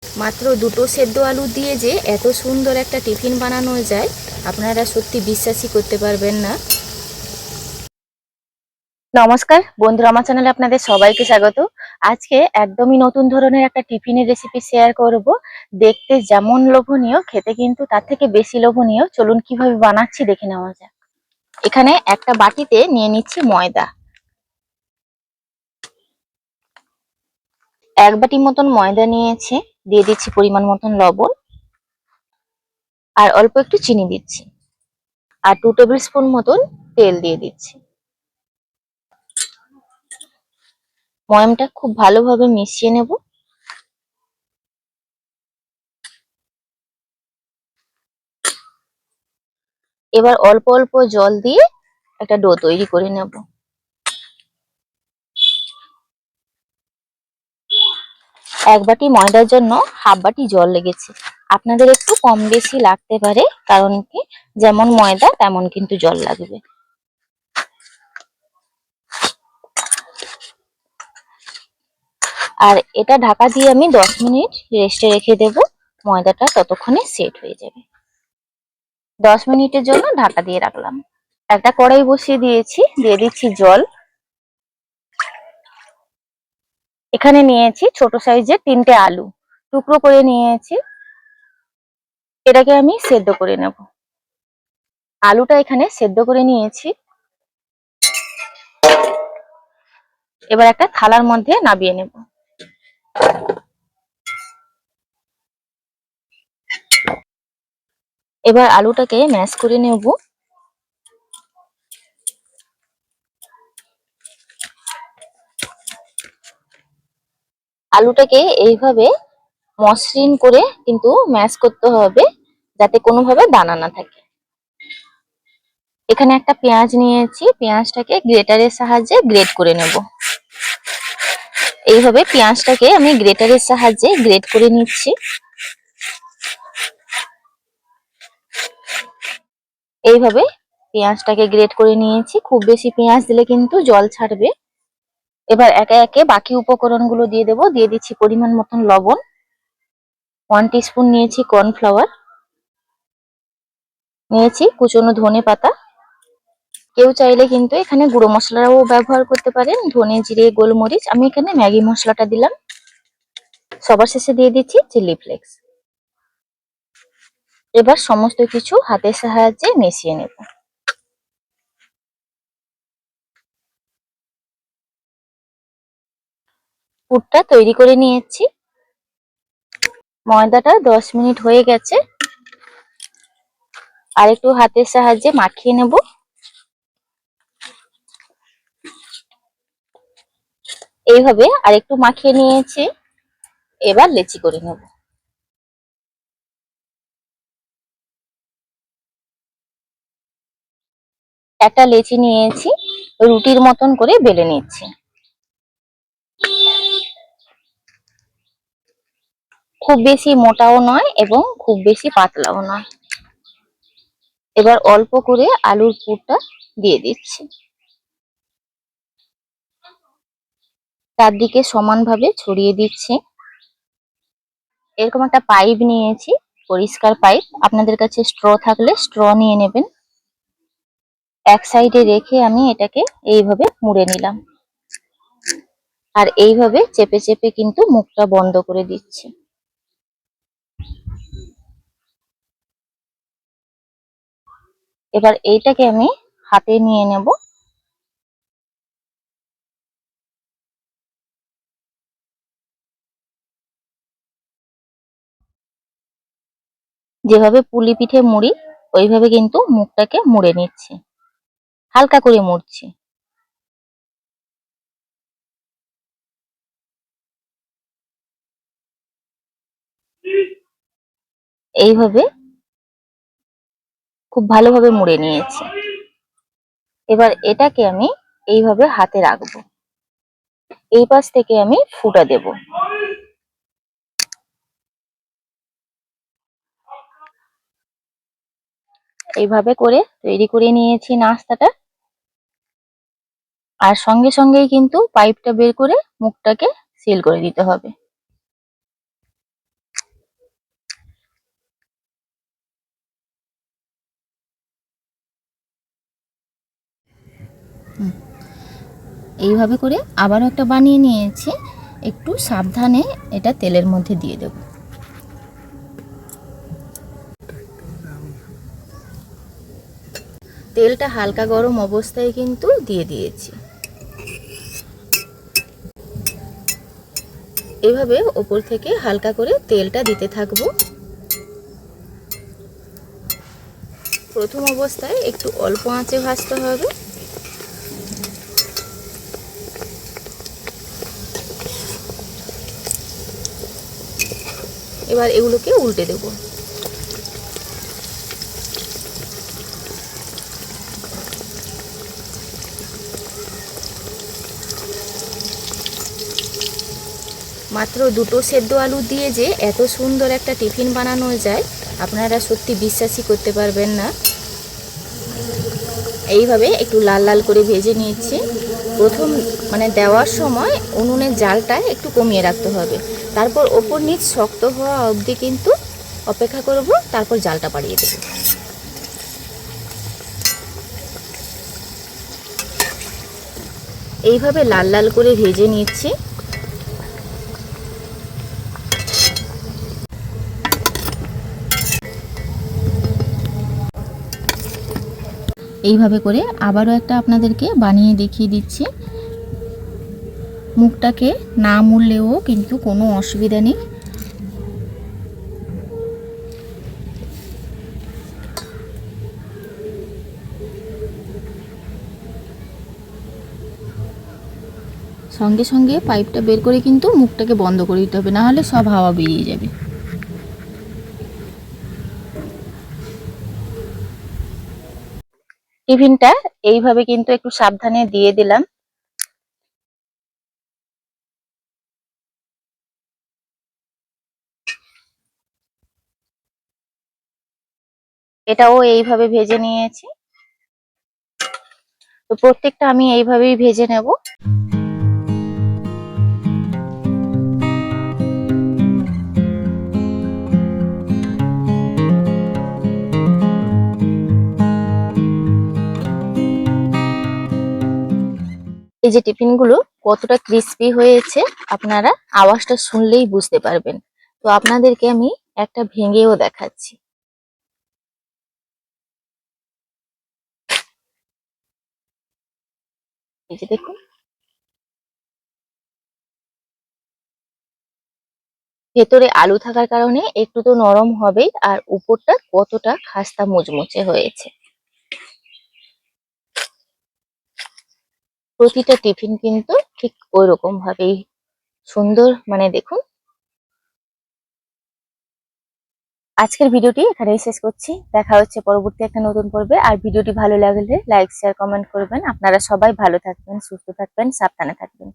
মাত্র দুটো সেদ্ধ আলু দিয়ে যে এত সুন্দর একটা টিফিন বানানো যায় আপনারা সত্যি বিশ্বাসই করতে পারবেন না। নমস্কার বন্ধুরা, আমার চ্যানেলে আপনাদের সবাইকে স্বাগত। আজকে একদমই নতুন ধরনের একটা টিফিনের রেসিপি শেয়ার করব। দেখতে যেমন লোভনীয়, খেতে কিন্তু তার থেকে বেশি লোভনীয়। চলুন কিভাবে বানাচ্ছি দেখে নেওয়া যাক। এখানে একটা বাটিতে নিয়ে নিচ্ছি ময়দা। এক বাটি মতন ময়দা নিয়েছি, দিয়ে দিচ্ছি পরিমাণ মতন লবণ আর অল্প একটু চিনি দিচ্ছি, আর 2 টেবিল স্পুন মতন তেল দিয়ে দিচ্ছি। ময়ামটা খুব ভালোভাবে মিশিয়ে নেব। এবার অল্প অল্প জল দিয়ে একটা ডো তৈরি করে নেব। এক বাটি ময়দার জন্য হাফ বাটি জল লেগেছে। আপনাদের একটু কম বেশি লাগতে পারে, কারণ কি যেমন ময়দা তেমন কিন্তু জল লাগবে। আর এটা ঢাকা দিয়ে আমি 10 মিনিট রেস্টে রেখে দেব। ময়দাটা ততক্ষণে সেট হয়ে যাবে। 10 মিনিটের জন্য ঢাকা দিয়ে রাখলাম। একটা কড়াই বসিয়ে দিয়েছি, দিয়ে দিচ্ছি জল। এখানে নিয়েছি ছোট সাইজের 3টে আলু, টুকরো করে নিয়েছি। এটাকে আমি সেদ্ধ করে নেব। আলুটা এখানে সেদ্ধ করে নিয়েছি। এবার একটা থালার মধ্যে নামিয়ে নেব। এবার আলুটাকে ম্যাশ করে নেব। আলুটাকে এইভাবে মসৃণ করে কিন্তু ম্যাশ করতে হবে, যাতে কোনোভাবে দানা না থাকে। এখানে একটা পেঁয়াজ নিয়েছি, পেঁয়াজটাকে গ্রেটারের সাহায্যে গ্রেট করে নেব। এইভাবে পেঁয়াজটাকে আমি গ্রেটারের সাহায্যে গ্রেট করে নিচ্ছি। এইভাবে পেঁয়াজটাকে গ্রেট করে নিয়েছি। খুব বেশি পেঁয়াজ দিলে কিন্তু জল ছাড়বে। এবার একে একে বাকি উপকরণগুলো দিয়ে দেব। দিয়ে দিচ্ছি পরিমাণ মতন লবণ, 1 টিস্পুন নিয়েছি কর্নফ্লাওয়ার, নিয়েছি কুচনো ধনে পাতা। কেউ চাইলে কিন্তু এখানে গুঁড়ো মশলাও ব্যবহার করতে পারেন, ধনে জিরে গোলমরিচ। আমি এখানে ম্যাগি মশলাটা দিলাম। সবার শেষে দিয়ে দিচ্ছি চিলি ফ্লেক্স। এবার সমস্ত কিছু হাতের সাহায্যে মিশিয়ে নেব। পুরটা তৈরি করে নিয়েছি। ময়দাটা 10 মিনিট হয়ে গেছে। আর একটু হাতের সাহায্যে মাখিয়ে নেব। এইভাবে আর একটু মাখিয়ে নিয়েছি। এবার লেচি করে নেব। একটা লেচি নিয়েছি, রুটির মতন করে বেলে নিচ্ছি। খুব বেশি মোটাও নয় এবং খুব বেশি পাতলাও নয়। এবার অল্প করে আলুর পুরটা দিয়ে দিচ্ছি। চারদিকে সমানভাবে ছড়িয়ে দিচ্ছি। এরকম একটা পাইপ নিয়েছি, পরিষ্কার পাইপ। আপনাদের কাছে স্ট্র থাকলে স্ট্র নিয়ে নেবেন। এক সাইডে রেখে আমি এটাকে এইভাবে মুড়ে নিলাম। আর এইভাবে চেপে চেপে কিন্তু মুখটা বন্ধ করে দিচ্ছি। এবার এইটাকে আমি হাতে নিয়ে নেব। যেভাবে পুলি পিঠে মুড়ি, ওইভাবে কিন্তু মুখটাকে মুড়ে নিচ্ছি, হালকা করে মুড়ছি। এইভাবে খুব ভালোভাবে মুড়ে নিয়েছি। এবার এটাকে আমি এইভাবে হাতে রাখবো। এই পাশ থেকে আমি ফুটা দেব। এইভাবে করে তৈরি করে নিয়েছি নাস্তাটা। আর সঙ্গে সঙ্গেই কিন্তু পাইপটা বের করে মুখটাকে সিল করে দিতে হবে। এইভাবে করে আবারও একটা বানিয়ে নিয়েছি। একটু সাবধানে এটা তেলের মধ্যে দিয়ে দেব। তেলটা হালকা গরম অবস্থায় কিন্তু দিয়ে দিয়েছি। এভাবে ওপর থেকে হালকা করে তেলটা দিতে থাকবো। প্রথম অবস্থায় একটু অল্প আঁচে ভাজতে হবে। এবার এগুলোকে উল্টে দেব। মাত্র দুটো সেদ্ধ আলু দিয়ে যে এত সুন্দর একটা টিফিন বানানো যায় আপনারা সত্যি বিশ্বাসই করতে পারবেন না। এইভাবে একটু লাল লাল করে ভেজে নিয়েছি। প্রথম দেওয়ার সময় উনুনের জালটা একটু কমিয়ে রাখতে হবে, তারপর ওপর নিচ শক্ত হওয়া অবধি কিন্তু অপেক্ষা করব, তারপর জালটা বাড়িয়ে দেব। এইভাবে লাল লাল করে ভেজে নিচ্ছি। এইভাবে করে আবারও একটা আপনাদেরকে বানিয়ে দেখিয়ে দিচ্ছি। মুখটাকে না মুড়লেও কিন্তু কোনো অসুবিধা নেই। সঙ্গে সঙ্গে পাইপটা বের করে কিন্তু মুখটাকে বন্ধ করে দিতে হবে, না হলে সব হাওয়া বেরিয়ে যাবে। টিফিনটা এইভাবে কিন্তু একটু সাবধানে দিয়ে দিলাম। এটাও এইভাবে ভেজে নিয়েছি। তো প্রত্যেকটা আমি এইভাবেই ভেজে নেব। এই যে টিফিনগুলো কতটা ক্রিস্পি হয়েছে আপনারা আওয়াজটা শুনলেই বুঝতে পারবেন। তো আপনাদেরকে আমি একটা ভেঙেও দেখাচ্ছি। এই যে দেখুন, ভেতরে আলু থাকার কারণে একটু তো নরম হবেই, আর উপরটা কতটা খাস্তা মুচমুচে হয়েছে। প্রতিটা টিফিন কিন্তু ঠিক ওই রকম ভাবেই সুন্দর, দেখুন। আজকের ভিডিওটি এখানেই শেষ করছি। দেখা হচ্ছে পরবর্তী একটা নতুন পর্বে। আর ভিডিওটি ভালো লাগলে লাইক শেয়ার কমেন্ট করবেন। আপনারা সবাই ভালো থাকবেন, সুস্থ থাকবেন, সাবধানে থাকবেন।